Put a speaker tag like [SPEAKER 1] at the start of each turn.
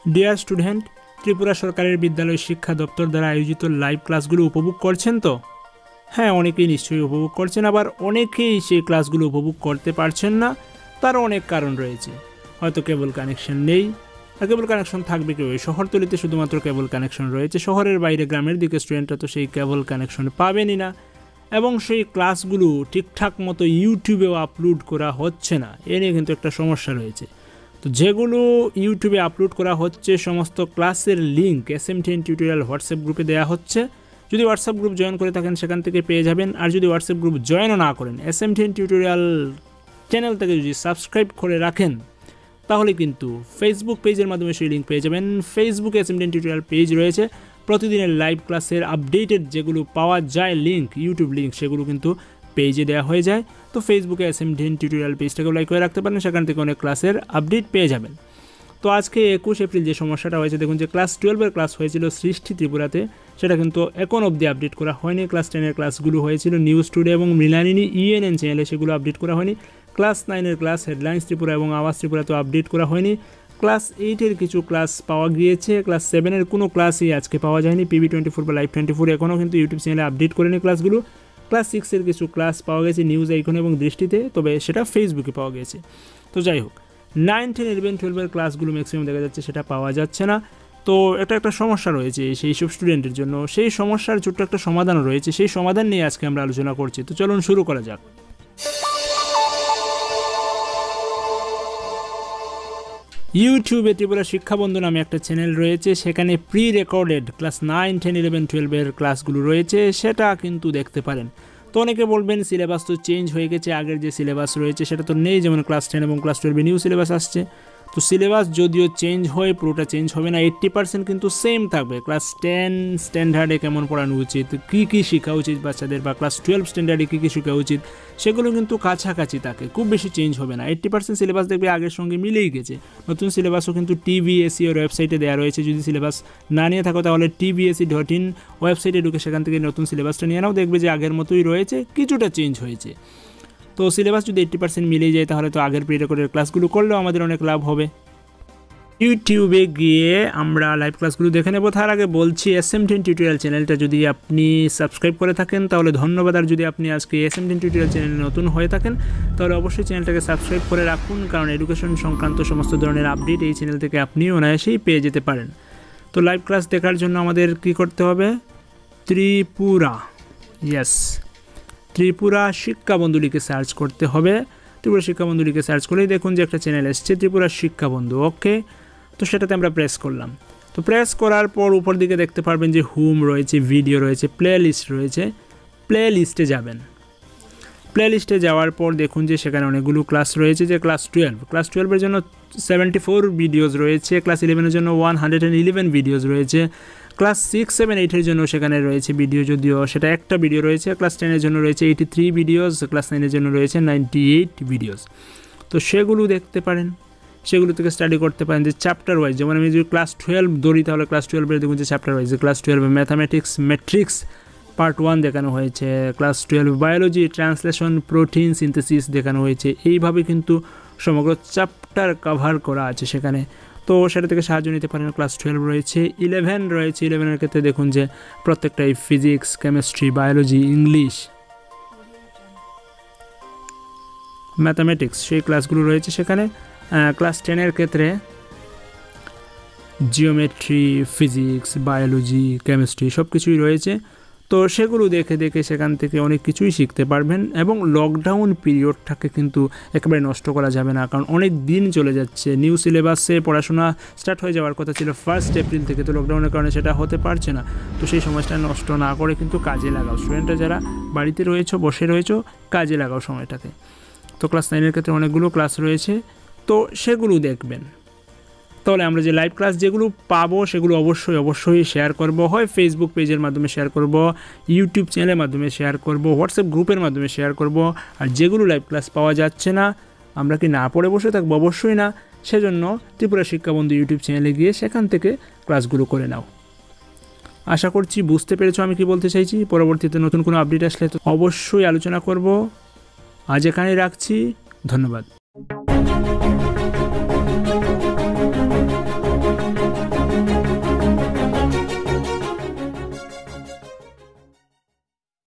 [SPEAKER 1] Dear student, Tripura সরকারের বিদ্যালয় শিক্ষা দপ্তর দ্বারা আয়োজিত লাইভ ক্লাসগুলো উপভোগ করছেন তো? হ্যাঁ, অনেকেই নিশ্চয়ই উপভোগ করছেন, আবার অনেকেই সেই ক্লাসগুলো উপভোগ করতে পারছেন না। তার অনেক কারণ রয়েছে। হয়তো কেবল কানেকশন নেই, আর কেবল কানেকশন থাকবে কেউ, শহরতলিতে শুধুমাত্র কেবল কানেকশন রয়েছে। শহরের বাইরে গ্রামের দিকে স্টুডেন্টরা তো সেই কেবল কানেকশন পাবেনই না, এবং সেই ক্লাসগুলো ঠিকঠাক মতো ইউটিউবেও আপলোড করা হচ্ছে না। এ নিয়ে কিন্তু একটা সমস্যা রয়েছে। তো যেগুলো ইউটিউবে আপলোড করা হচ্ছে সমস্ত ক্লাসের লিঙ্ক SMDN টিউটোরিয়াল হোয়াটসঅ্যাপ গ্রুপে দেওয়া হচ্ছে। যদি হোয়াটসঅ্যাপ গ্রুপ জয়েন করে থাকেন সেখান থেকে পেয়ে যাবেন, আর যদি হোয়াটসঅ্যাপ গ্রুপ জয়েনও না করেন SMDN টিউটোরিয়াল চ্যানেল থেকে যদি সাবস্ক্রাইব করে রাখেন তাহলে কিন্তু ফেসবুক পেজের মাধ্যমে সেই লিঙ্ক পেয়ে যাবেন। ফেসবুকে SMDN টিউটোরিয়াল পেজ রয়েছে, প্রতিদিনের লাইভ ক্লাসের আপডেটেড যেগুলো পাওয়া যায় লিঙ্ক, ইউটিউব লিঙ্ক, সেগুলো কিন্তু পেজে দেওয়া হয়ে যায়। তো ফেসবুকে SMDN টিউটোরিয়াল পেজটাকে লাইক করে রাখতে পারেন, সেখান থেকে অনেক ক্লাসের আপডেট পেয়ে যাবেন। তো আজকে 21 এপ্রিল যে সমস্যাটা হয়েছে, দেখুন যে ক্লাস 12-এর ক্লাস হয়েছিল সৃষ্টি ত্রিপুরাতে, সেটা কিন্তু এখন অবধি আপডেট করা হয়নি। ক্লাস 10-এর ক্লাসগুলো হয়েছিল নিউজ টুডে এবং মৃণালিনী ENN চ্যানেলে, সেগুলো আপডেট করা হয়নি। ক্লাস 9-এর ক্লাস হেডলাইন্স ত্রিপুরা এবং আওয়াজ ত্রিপুরাতেও আপডেট করা হয়নি। ক্লাস 8-এর কিছু ক্লাস পাওয়া গিয়েছে, ক্লাস 7-এর কোনো ক্লাসই আজকে পাওয়া যায়নি। PB24 বা লাইভ 24 এখনও কিন্তু ইউটিউব চ্যানেলে আপডেট করেনি ক্লাসগুলো। ক্লাস 6-এর কিছু ক্লাস পাওয়া গেছে নিউজ আইকন এবং দৃষ্টিতে, তবে সেটা ফেসবুকে পাওয়া গেছে। তো যাই হোক, 9, 10, 11, 12-এর ক্লাসগুলো ম্যাক্সিমাম দেখা যাচ্ছে সেটা পাওয়া যাচ্ছে না। তো এটা একটা সমস্যা রয়েছে সেই সব স্টুডেন্টের জন্য। সেই সমস্যার ছোট্ট একটা সমাধানও রয়েছে, সেই সমাধান নিয়ে আজকে আমরা আলোচনা করছি। তো চলুন শুরু করা যাক। ইউটিউবে ত্রিপুরা শিক্ষা বন্ধু নামে একটা চ্যানেল রয়েছে, সেখানে প্রি রেকর্ডেড ক্লাস 9, 10, 11, 12-এর ক্লাসগুলো রয়েছে, সেটা কিন্তু দেখতে পারেন। তো অনেকে বলবেন সিলেবাস তো চেঞ্জ হয়ে গেছে, আগের যে সিলেবাস রয়েছে সেটা তো নেই, যেমন ক্লাস 10 এবং ক্লাস 12-এ নিউ সিলেবাস আসছে। তো সিলেবাস যদিও চেঞ্জ হয়, পুরোটা চেঞ্জ হবে না, 80% কিন্তু সেম থাকবে। ক্লাস 10 স্ট্যান্ডার্ডে কেমন পড়ানো উচিত, কী কী শেখা উচিত বাচ্চাদের, বা ক্লাস 12 স্ট্যান্ডার্ডে কী কী শেখা উচিত, সেগুলো কিন্তু কাছাকাছি থাকে, খুব বেশি চেঞ্জ হবে না। 80% সিলেবাস দেখবে আগের সঙ্গে মিলেই গেছে। নতুন সিলেবাসও কিন্তু TBSE এর ওয়েবসাইটে দেওয়া রয়েছে। যদি সিলেবাস না নিয়ে থাকো তাহলে tbse.in ওয়েবসাইটে ঢুকে সেখান থেকে নতুন সিলেবাসটা নিয়ে নাও, দেখবে যে আগের মতোই রয়েছে, কিছুটা চেঞ্জ হয়েছে। তো সিলেবাস যদি 80% মিলেই যায় তাহলে তো আগের প্রি রেকর্ডের ক্লাসগুলো করলেও আমাদের অনেক লাভ হবে। ইউটিউবে গিয়ে আমরা লাইভ ক্লাসগুলো দেখে নেব। তার আগে বলছি, SMDN টিউটোরিয়াল চ্যানেলটা যদি আপনি সাবস্ক্রাইব করে থাকেন তাহলে ধন্যবাদ, আর যদি আপনি আজকে SMDN টিউটোরিয়াল চ্যানেলে নতুন হয়ে থাকেন তাহলে অবশ্যই চ্যানেলটাকে সাবস্ক্রাইব করে রাখুন, কারণ এডুকেশন সংক্রান্ত সমস্ত ধরনের আপডেট এই চ্যানেল থেকে আপনি অনায়াসেই পেয়ে যেতে পারেন। তো লাইভ ক্লাস দেখার জন্য আমাদের কি করতে হবে? ত্রিপুরা শিক্ষা বন্ধু লিখে সার্চ করতে হবে। ত্রিপুরা শিক্ষা বন্ধু লিখে সার্চ করলেই দেখুন যে একটা চ্যানেল এসছে, ত্রিপুরা শিক্ষা বন্ধু। ওকে, তো সেটাতে আমরা প্রেস করলাম। তো প্রেস করার পর উপর দিকে দেখতে পারবেন যে হোম রয়েছে, ভিডিও রয়েছে, প্লে লিস্ট রয়েছে। প্লে লিস্টে যাবেন। প্লে লিস্টে যাওয়ার পর দেখুন যে সেখানে অনেকগুলো ক্লাস রয়েছে। যে ক্লাস 12-এর জন্য 74 ভিডিওস রয়েছে, ক্লাস 11-এর জন্য 111 ভিডিওস রয়েছে, ক্লাস 6, 7, 8-এর জন্য সেখানে রয়েছে ভিডিও, যদিও সেটা একটা ভিডিও রয়েছে। ক্লাস 10-এর জন্য রয়েছে 83 ভিডিওস, ক্লাস 9-এর জন্য রয়েছে 98 ভিডিওস। তো সেগুলো দেখতে পারেন, সেগুলো থেকে স্টাডি করতে পারেন যে চ্যাপ্টার ওয়াইজ। যেমন আমি যদি ক্লাস 12 ধরি তাহলে ক্লাস 12-এর দেখুন যে chapter wise, class 12 mathematics matrix part 1 দেখানো হয়েছে, class 12 biology translation protein synthesis দেখানো হয়েছে। এইভাবে কিন্তু সমগ্র চ্যাপ্টার কভার করা আছে সেখানে। তো সেটা থেকে সাহায্য নিতে পারেন। ক্লাস 12 রয়েছে, 11 রয়েছে। 11-এর ক্ষেত্রে দেখুন যে প্রত্যেকটাই physics, chemistry, biology, English, mathematics, সেই ক্লাসগুলো রয়েছে সেখানে। ক্লাস 10-এর ক্ষেত্রে জিওমেট্রি, ফিজিক্স, বায়োলজি, কেমিস্ট্রি সব কিছুই রয়েছে। তো সেগুলো দেখে দেখে সেখান থেকে অনেক কিছুই শিখতে পারবেন। এবং লকডাউন পিরিয়ডটাকে কিন্তু একেবারে নষ্ট করা যাবে না, কারণ অনেক দিন চলে যাচ্ছে। নিউ সিলেবাসে পড়াশোনা স্টার্ট হয়ে যাওয়ার কথা ছিল 1 এপ্রিল থেকে, তো লকডাউনের কারণে সেটা হতে পারছে না। তো সেই সময়টা নষ্ট না করে কিন্তু কাজে লাগাও। স্টুডেন্টরা যারা বাড়িতে রয়েছে, বসে রয়েছে, কাজে লাগাও সময়টাকে। তো ক্লাস 9-এর ক্ষেত্রে অনেকগুলো ক্লাস রয়েছে, তো সেগুলো দেখবেন। তাহলে আমরা যে লাইভ ক্লাস যেগুলো পাবো সেগুলো অবশ্যই শেয়ার করব, হয় ফেসবুক পেজের মাধ্যমে শেয়ার করব, ইউটিউব চ্যানেলের মাধ্যমে শেয়ার করব, হোয়াটসঅ্যাপ গ্রুপের মাধ্যমে শেয়ার করব। আর যেগুলো লাইভ ক্লাস পাওয়া যাচ্ছে না, আমরা কি না পড়ে বসে থাকবো? অবশ্যই না। সেজন্য ত্রিপুরা শিক্ষা বন্ধু ইউটিউব চ্যানেলে গিয়ে সেখান থেকে ক্লাসগুলো করে নাও। আশা করছি বুঝতে পেরেছো আমি কি বলতে চাইছি। পরবর্তীতে নতুন কোনো আপডেট আসলে তো অবশ্যই আলোচনা করব। আজ এখানে রাখছি, ধন্যবাদ।